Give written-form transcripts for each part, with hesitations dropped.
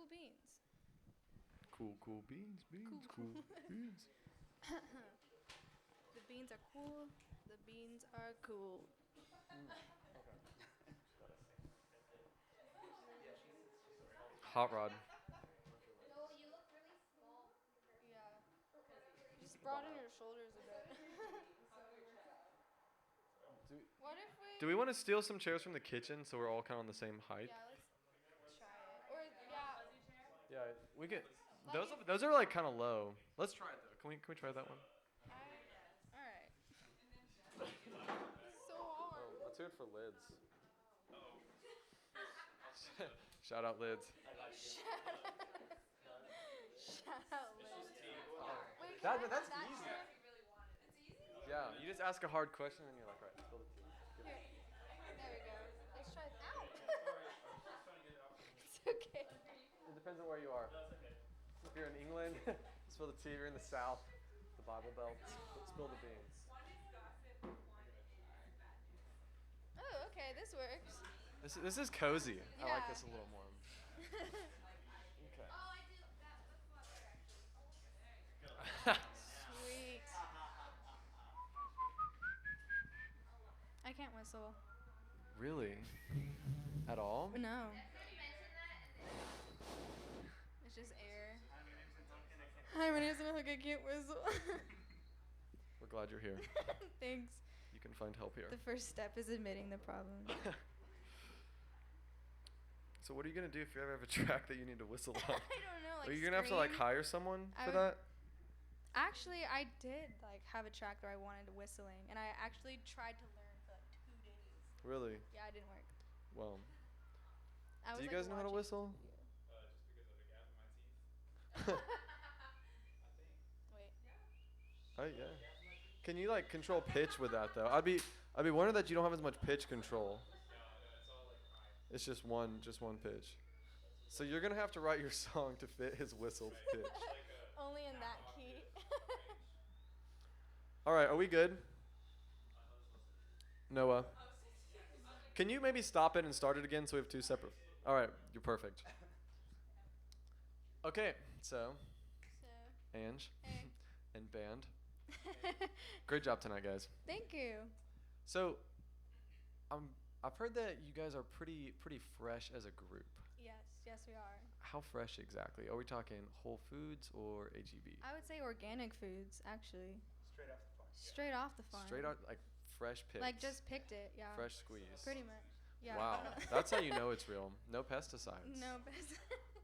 cool beans. Cool beans, cool beans. The beans are cool. The beans are cool. Hot rod. No, you look really small. Yeah. Just broaden your shoulders a bit. What if we? Do we want to steal some chairs from the kitchen so we're all kind of on the same height? Yeah, let's try it. Or yeah. Yeah, we could. Those are like kind of low. Let's try it though. Can we try that one? All right. So hard. Let's hear it for lids. Shout out lids. Shout out, Liz. Wait, That's easy. Yeah, you just ask a hard question and you're like, all right, spill the tea. Here. There we go. Let's try. Ow. It's okay. It depends on where you are. If you're in England, spill the tea. If you're in the South, the Bible Belt, spill the beans. Oh, okay. This works. This is cozy. I like Yeah. this a little more. Okay. Sweet. I can't whistle. Really? At all? No. It's just air. Hi, my name's Hook. I can't whistle. We're glad you're here. Thanks. You can find help here. The first step is admitting the problem. So what are you gonna do if you ever have a track that you need to whistle on? I don't know. Like, Are you gonna have to like hire someone for that? Actually, I did like have a track where I wanted whistling, and I actually tried to learn for like 2 days. Really? Yeah, it didn't work. Well. I was, Do you like, guys know how to watching whistle? Just because of the gap in my teeth. Wait. Oh yeah. Can you like control pitch with that though? I'd be wondering that you don't have as much pitch control. It's all like high. It's just one pitch. So you're gonna have to write your song to fit his whistled pitch. Only in that key. All right, are we good? Noah, can you maybe stop it and start it again so we have two separate? All right, you're perfect. Okay, so Anj Hey. and band. Great job tonight, guys. Thank you. So, I've heard that you guys are pretty fresh as a group. Yes, we are. How fresh exactly? Are we talking Whole Foods or AGB? I would say organic foods, actually. Straight off the farm. Straight off the farm. Straight out, like fresh picks. Like just picked it, yeah. Fresh squeeze. Pretty much. Yeah. Wow, that's how you know it's real. No pesticides. No pesticides.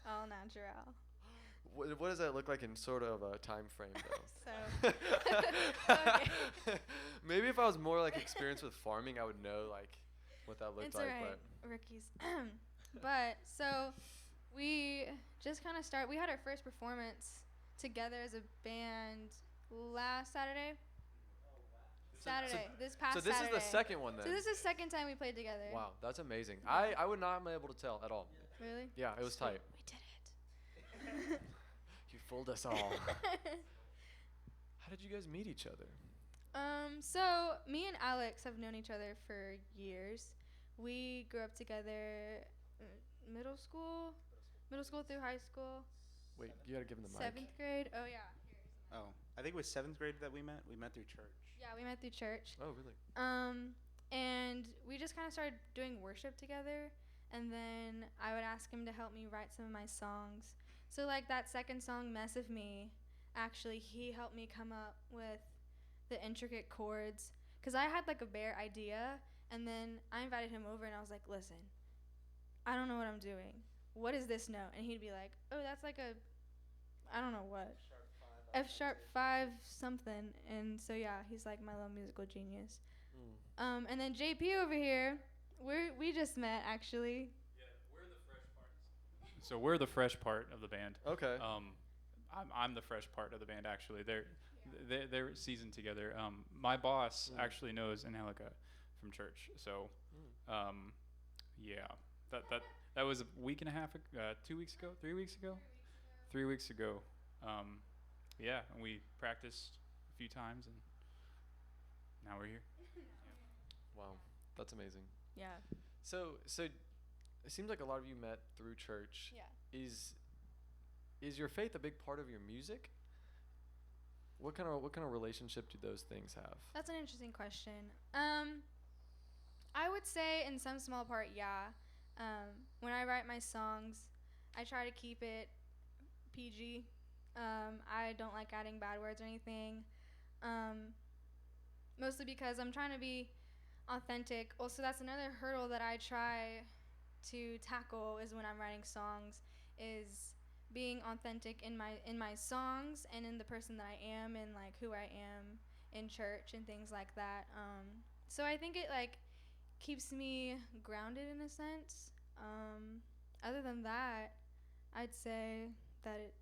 All natural. What does that look like in sort of a time frame though? So. Okay. Maybe if I was more like experienced with farming, I would know like what that looked It's like. alright, rookies. But so we just kind of we had our first performance together as a band last Saturday. This past So this Saturday. is the second one then. So this is the second time we played together. Wow, that's amazing. I would not be able to tell at all. Really? Yeah, it was tight. We did it. You fooled us all. How did you guys meet each other? So me and Alex have known each other for years. We grew up together, middle school through high school. Wait, you gotta give him the mic. 7th grade. Oh yeah. Oh, I think it was 7th grade that we met. We met through church. Yeah, we met through church. Oh, really? And we just kind of started doing worship together, and then I would ask him to help me write some of my songs. So like that second song, Mess of Me, actually he helped me come up with the intricate chords, because I had like a bare idea, and then I invited him over and I was like, listen, I don't know what I'm doing. What is this note? And he'd be like, oh, that's like a, I don't know what. F sharp 5 something. And so yeah, he's like my little musical genius. And then JP over here, we just met actually. Yeah, we're the fresh parts. So we're the fresh part of the band. Okay. I'm the fresh part of the band actually. They're seasoned together. My boss actually knows Angelica from church. So, yeah, that was a week and a half, 2 weeks ago, 3 weeks ago, 3 weeks ago. Yeah, and we practiced a few times, and now we're here. Wow, that's amazing. Yeah. So it seems like a lot of you met through church. Yeah. Is your faith a big part of your music? What kind of relationship do those things have? That's an interesting question. I would say in some small part, yeah. When I write my songs, I try to keep it PG. I don't like adding bad words or anything. Mostly because I'm trying to be authentic. Also, that's another hurdle that I try to tackle is when I'm writing songs is being authentic in my songs and in the person that I am and like who I am in church and things like that. So I think it like keeps me grounded in a sense. Other than that, I'd say that it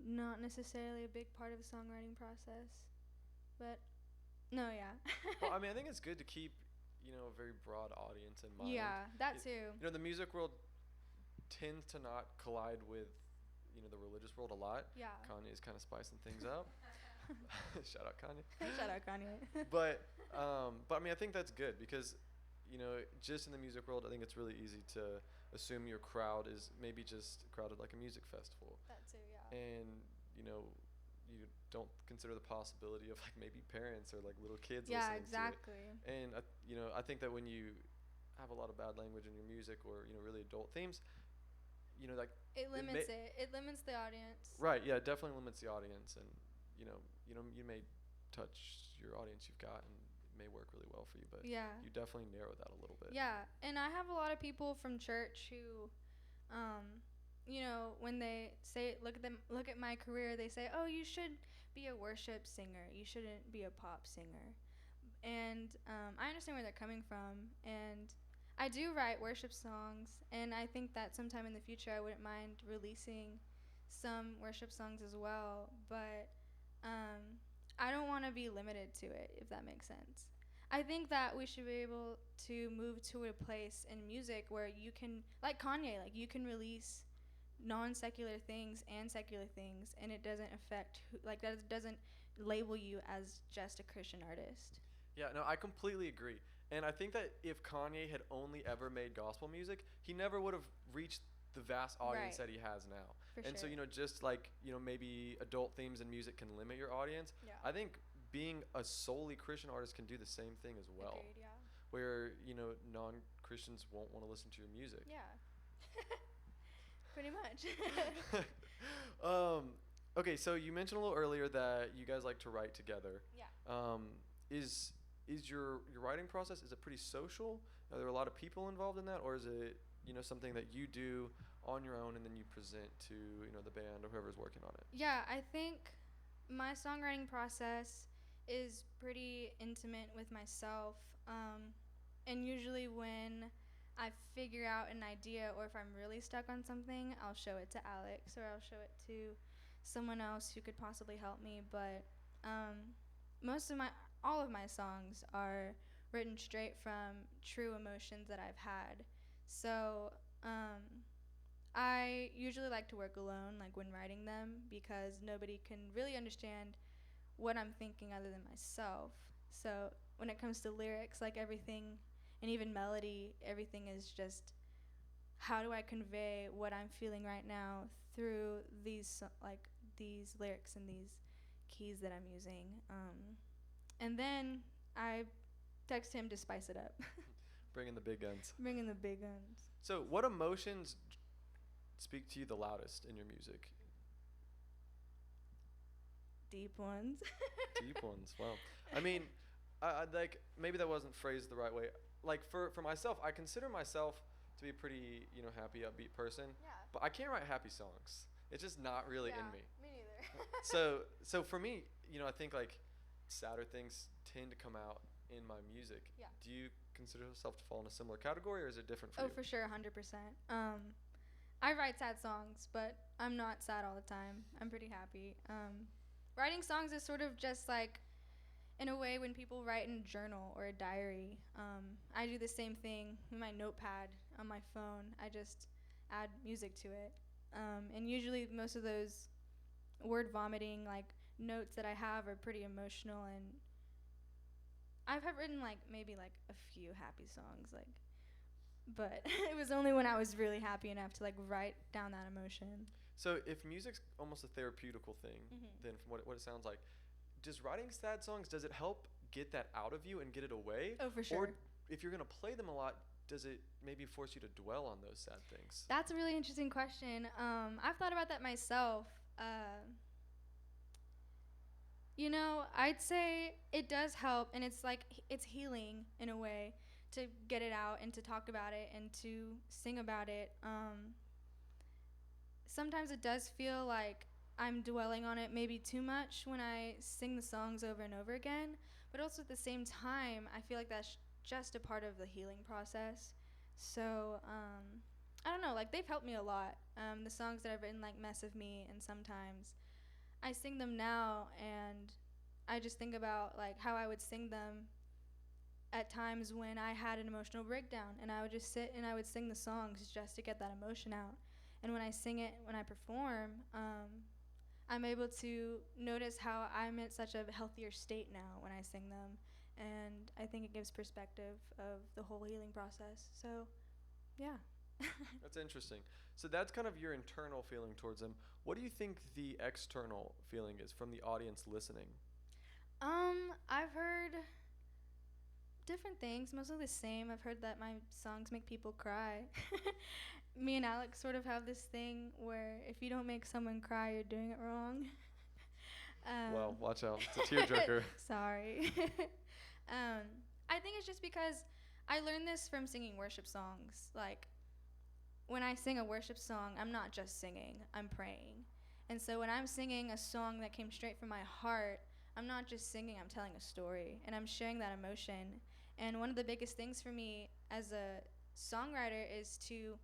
not necessarily a big part of the songwriting process, but no, yeah. Well, I mean, I think it's good to keep, a very broad audience in mind. Yeah, that too. The music world tends to not collide with, the religious world a lot. Yeah. Kanye's kind of spicing things up. Shout out Kanye. Shout out Kanye. But I mean, I think that's good because, just in the music world, I think it's really easy to assume your crowd is maybe just crowded like a music festival. That too, yeah. And, you don't consider the possibility of like maybe parents or like little kids Yeah, listening exactly. to it. And, I think that when you have a lot of bad language in your music or, really adult themes, like It limits it. It limits the audience. right, yeah, it definitely limits the audience, and you may touch your audience you've got, and it may work really well for you, but Yeah. you definitely narrow that a little bit. Yeah, and I have a lot of people from church who, when they say look at my career, they say, "Oh, you should be a worship singer. You shouldn't be a pop singer." And I understand where they're coming from, and I do write worship songs, and I think that sometime in the future I wouldn't mind releasing some worship songs as well, but I don't want to be limited to it, if that makes sense. I think that we should be able to move to a place in music where you can, like Kanye, like you can release non-secular things and secular things, and it doesn't affect, that doesn't label you as just a Christian artist. Yeah, no, I completely agree. And I think that if Kanye had only ever made gospel music, he never would have reached the vast audience Right. that he has now. For And sure. so, just like, maybe adult themes in music can limit your audience, Yeah. I think being a solely Christian artist can do the same thing as well. Agreed, yeah. Where, non-Christians won't want to listen to your music. Yeah. Pretty much. Okay, so you mentioned a little earlier that you guys like to write together. Yeah. Is your writing process, is it pretty social? Are there a lot of people involved in that, or is it something that you do on your own and then you present to the band or whoever's working on it? Yeah, I think my songwriting process is pretty intimate with myself, and usually when I figure out an idea or if I'm really stuck on something, I'll show it to Alex or I'll show it to someone else who could possibly help me. But all of my songs are written straight from true emotions that I've had. So I usually like to work alone, like when writing them, because nobody can really understand what I'm thinking other than myself. So when it comes to lyrics, like everything, and even melody, everything is just how do I convey what I'm feeling right now through these lyrics and these keys that I'm using. And then I text him to spice it up. Bringing the big guns. Bringing the big guns. So what emotions speak to you the loudest in your music? Deep ones. Deep ones. Wow. I mean, I like maybe that wasn't phrased the right way. Like for myself, I consider myself to be a pretty happy, upbeat person. Yeah. But I can't write happy songs. It's just not really in me. Me neither. So for me, I think like sadder things tend to come out in my music. Yeah. Do you consider yourself to fall in a similar category, or is it different for you? Oh, for sure, 100%. I write sad songs, but I'm not sad all the time. I'm pretty happy. Writing songs is sort of just like, in a way, when people write in a journal or a diary. I do the same thing with my notepad on my phone. I just add music to it. And usually most of those word vomiting like notes that I have are pretty emotional, and I've written like maybe like a few happy songs, like, but it was only when I was really happy enough to like write down that emotion. So if music's almost a therapeutical thing, Mhm. then from what it sounds like, does writing sad songs, does it help get that out of you and get it away? Oh, for sure. Or if you're going to play them a lot, does it maybe force you to dwell on those sad things? That's a really interesting question. I've thought about that myself. I'd say it does help, and it's like it's healing in a way to get it out and to talk about it and to sing about it. Sometimes it does feel like I'm dwelling on it maybe too much when I sing the songs over and over again, but also at the same time, I feel like that's just a part of the healing process. So, I don't know, like they've helped me a lot. The songs that I've written, like Mess of Me, and sometimes I sing them now, and I just think about like how I would sing them at times when I had an emotional breakdown, and I would just sit and I would sing the songs just to get that emotion out. And when I sing it, when I perform, I'm able to notice how I'm in such a healthier state now when I sing them, and I think it gives perspective of the whole healing process. So, yeah. That's interesting. So that's kind of your internal feeling towards them. What do you think the external feeling is from the audience listening? I've heard different things, mostly the same. I've heard that my songs make people cry. Me and Alex sort of have this thing where if you don't make someone cry, you're doing it wrong. Well, watch out. It's a tearjerker. Sorry. I think it's just because I learned this from singing worship songs. Like, when I sing a worship song, I'm not just singing, I'm praying. And so when I'm singing a song that came straight from my heart, I'm not just singing, I'm telling a story, and I'm sharing that emotion. And one of the biggest things for me as a songwriter is to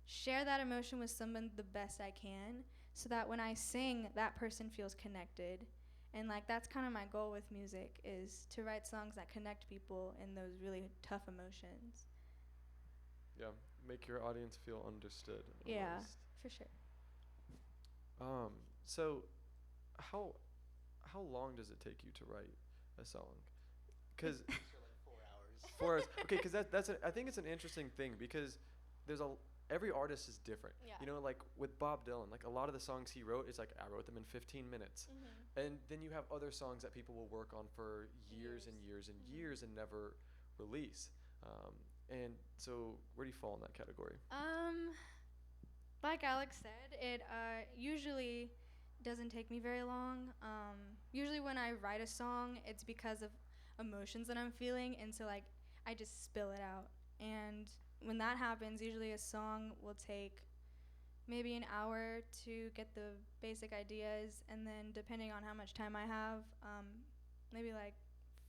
share that emotion with someone the best I can, so that when I sing, that person feels connected. And like that's kind of my goal with music, is to write songs that connect people in those really tough emotions. Yeah, make your audience feel understood. Yeah, almost. for sure. So how long does it take you to write a song? Because For like 4 hours. 4 hours. Okay, because I think it's an interesting thing, because there's every artist is different. Yeah. You know, like with Bob Dylan, like a lot of the songs he wrote, it's like I wrote them in 15 minutes. Mm-hmm. And then you have other songs that people will work on for years and years and years and never release. And so where do you fall in that category? Like Alex said, it usually doesn't take me very long. Usually when I write a song, it's because of emotions that I'm feeling, and so like I just spill it out. And when that happens, usually a song will take maybe an hour to get the basic ideas, and then depending on how much time I have, maybe like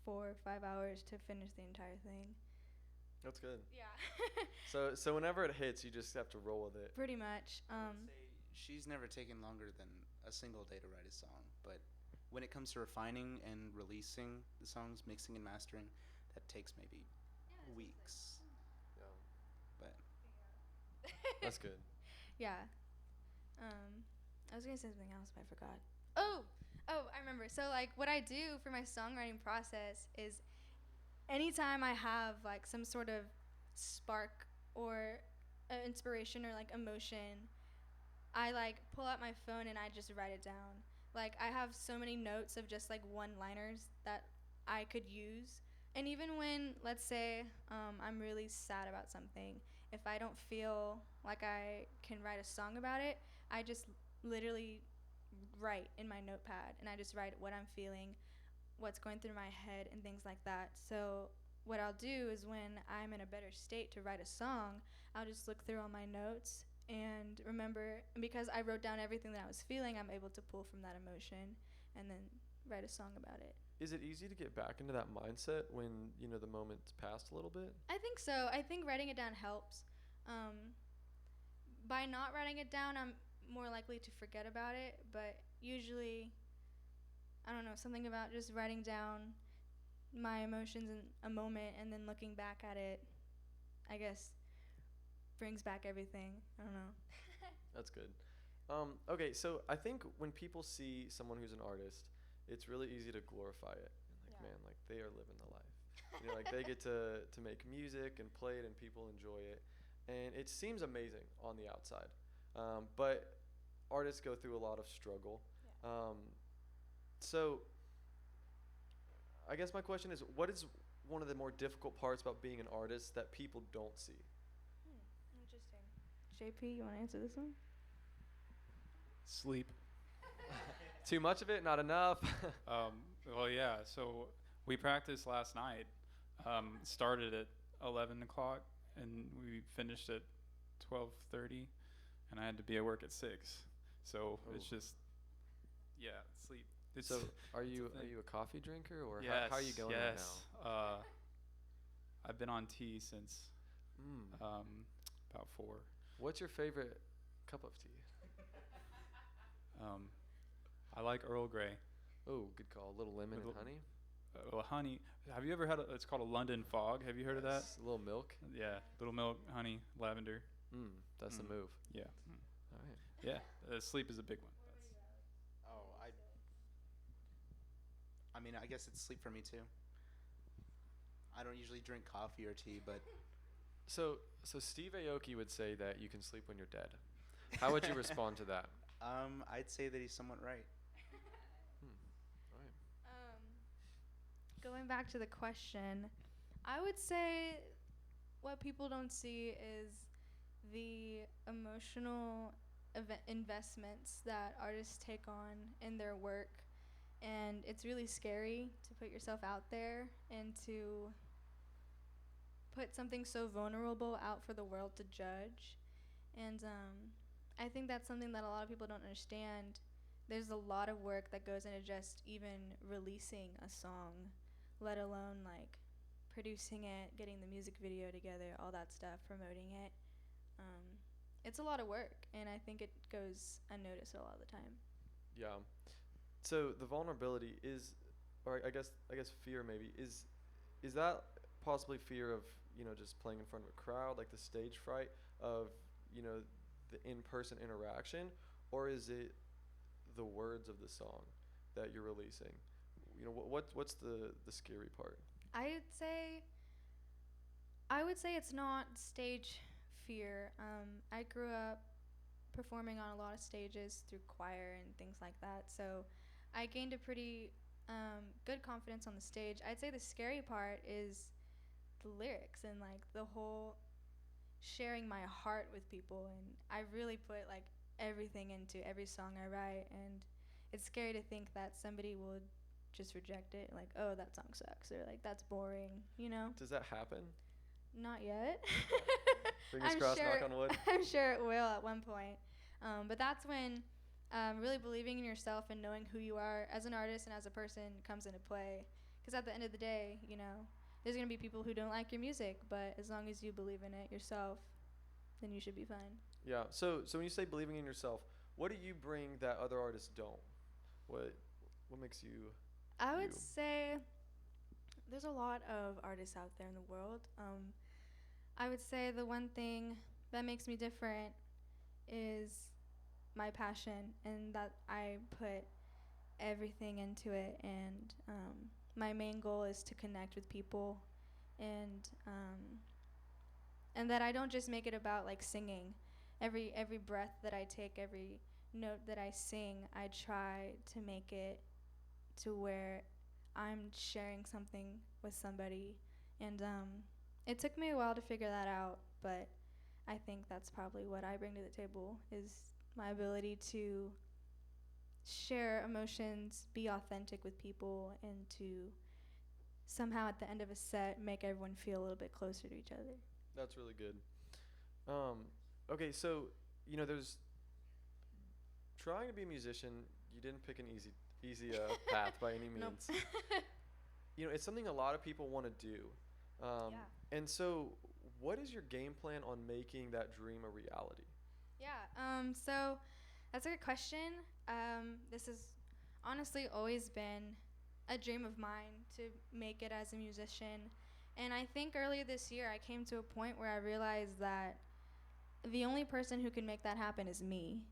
4 or 5 hours to finish the entire thing. That's good. Yeah. So whenever it hits, you just have to roll with it. Pretty much. I would say she's never taken longer than a single day to write a song, but when it comes to refining and releasing the songs, mixing and mastering, that takes maybe weeks. Yeah, But that's good. Yeah. I was gonna say something else, but I forgot. Oh, I remember. So like, what I do for my songwriting process is, anytime I have like some sort of spark or inspiration or like emotion, I like pull out my phone and I just write it down. Like I have so many notes of just like one-liners that I could use. And even when, let's say, I'm really sad about something, if I don't feel like I can write a song about it, I just literally write in my notepad, and I just write what I'm feeling, what's going through my head, and things like that. So what I'll do is, when I'm in a better state to write a song, I'll just look through all my notes and remember, and because I wrote down everything that I was feeling, I'm able to pull from that emotion and then write a song about it. Is it easy to get back into that mindset when, you know, the moment's passed a little bit? I think so. I think writing it down helps. By not writing it down, I'm more likely to forget about it, but usually, I don't know, something about just writing down my emotions in a moment and then looking back at it, I guess, brings back everything. I don't know. That's good. Okay, so I think when people see someone who's an artist, it's really easy to glorify it. And like, Yeah. man, like they are living the life. Like they get to make music and play it, and people enjoy it, and it seems amazing on the outside. But artists go through a lot of struggle. Yeah. So I guess my question is, what is one of the more difficult parts about being an artist that people don't see? Interesting. JP, you want to answer this one? Sleep. Too much of it, not enough. Well, yeah. So we practiced last night. Started at 11 o'clock and we finished at 12:30, and I had to be at work at 6. So it's just, yeah, sleep. It's So are it's a you thing. a coffee drinker, or Yes, how are you going right yes. now? I've been on tea since Mm. about 4. What's your favorite cup of tea? I like Earl Grey. Oh, good call. A little lemon and With honey. Well, honey. Have you ever had it's called a London fog? Have you heard of that? Yes, a little milk. Yeah, little milk, honey, lavender. That's the Mm. move. Yeah, All right. yeah. Sleep is a big one. Oh, I mean, I guess it's sleep for me too. I don't usually drink coffee or tea, but So Steve Aoki would say that you can sleep when you're dead. How would you respond to that? I'd say that he's somewhat right. All right. Going back to the question, I would say what people don't see is the emotional investments that artists take on in their work. And it's really scary to put yourself out there and to put something so vulnerable out for the world to judge. And I think that's something that a lot of people don't understand. There's a lot of work that goes into just even releasing a song, let alone like producing it, getting the music video together, all that stuff, promoting it. It's a lot of work, and I think it goes unnoticed a lot of the time. Yeah. So the vulnerability is, or I guess fear maybe is that possibly fear of just playing in front of a crowd, like the stage fright of the in-person interaction, or is it the words of the song that you're releasing? What's the scary part? I would say it's not stage fear. I grew up performing on a lot of stages through choir and things like that, so I gained a pretty good confidence on the stage. I'd say the scary part is the lyrics and like the whole sharing my heart with people, and I really put like everything into every song I write, and it's scary to think that somebody would just reject it, like, oh, that song sucks, or like, that's boring. Does that happen? Not yet. Fingers I'm crossed, sure, knock on wood. I'm sure it will at one point. But that's when really believing in yourself and knowing who you are as an artist and as a person comes into play. Because at the end of the day, there's going to be people who don't like your music, but as long as you believe in it yourself, then you should be fine. Yeah. So when you say believing in yourself, what do you bring that other artists don't? What makes you? I would you? say there's a lot of artists out there in the world. I would say the one thing that makes me different is my passion, and that I put everything into it, and my main goal is to connect with people, and that I don't just make it about like singing. Every breath that I take, every note that I sing, I try to make it to where I'm sharing something with somebody, and it took me a while to figure that out, but I think that's probably what I bring to the table, is my ability to share emotions, be authentic with people, and to somehow at the end of a set make everyone feel a little bit closer to each other. That's really good. Okay, so there's trying to be a musician. You didn't pick an easy path by any Nope. means. It's something a lot of people want to do. Yeah. And so, what is your game plan on making that dream a reality? Yeah, so that's a good question. This has honestly always been a dream of mine to make it as a musician. And I think earlier this year I came to a point where I realized that the only person who can make that happen is me.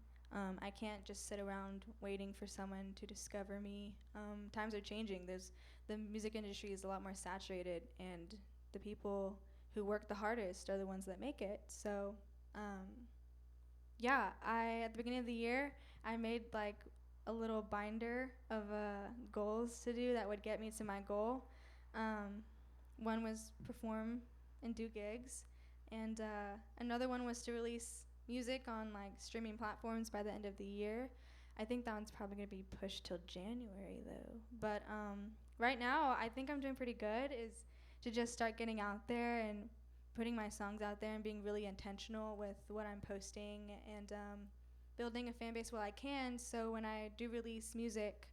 I can't just sit around waiting for someone to discover me. Times are changing. the music industry is a lot more saturated, and the people who work the hardest are the ones that make it. So, yeah, at the beginning of the year, I made like a little binder of goals to do that would get me to my goal. One was perform and do gigs, and another one was to release music on like streaming platforms by the end of the year. I think that one's probably gonna be pushed till January though. But right now, I think I'm doing pretty good. Is to just start getting out there and putting my songs out there and being really intentional with what I'm posting, and building a fan base while I can. So when I do release music,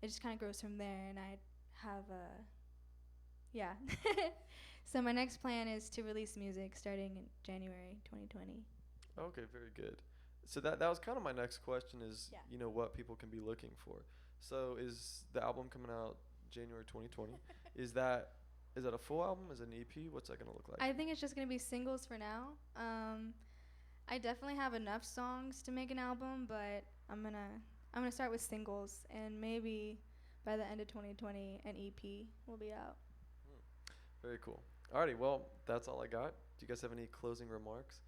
it just kind of grows from there. And I have yeah. So my next plan is to release music starting in January 2020. Okay, very good. So that was kind of my next question is, Yeah. you know, what people can be looking for. So is the album coming out January 2020? Is that a full album? Is it an EP? What's that gonna look like? I think it's just gonna be singles for now. I definitely have enough songs to make an album, but I'm gonna start with singles, and maybe by the end of 2020, an EP will be out. Very cool. Alrighty, well, that's all I got. Do you guys have any closing remarks?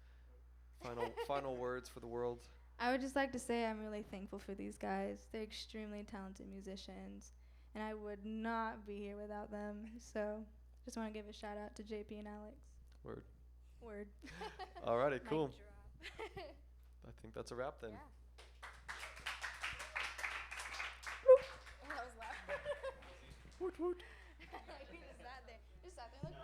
Final words for the world? I would just like to say I'm really thankful for these guys. They're extremely talented musicians, and I would not be here without them. So, just want to give a shout out to JP and Alex. Word. Word. Alrighty, cool. Mic drop. I think that's a wrap then. Yeah. That was loud. Woot woot. Like, we just sat there. Just sat there like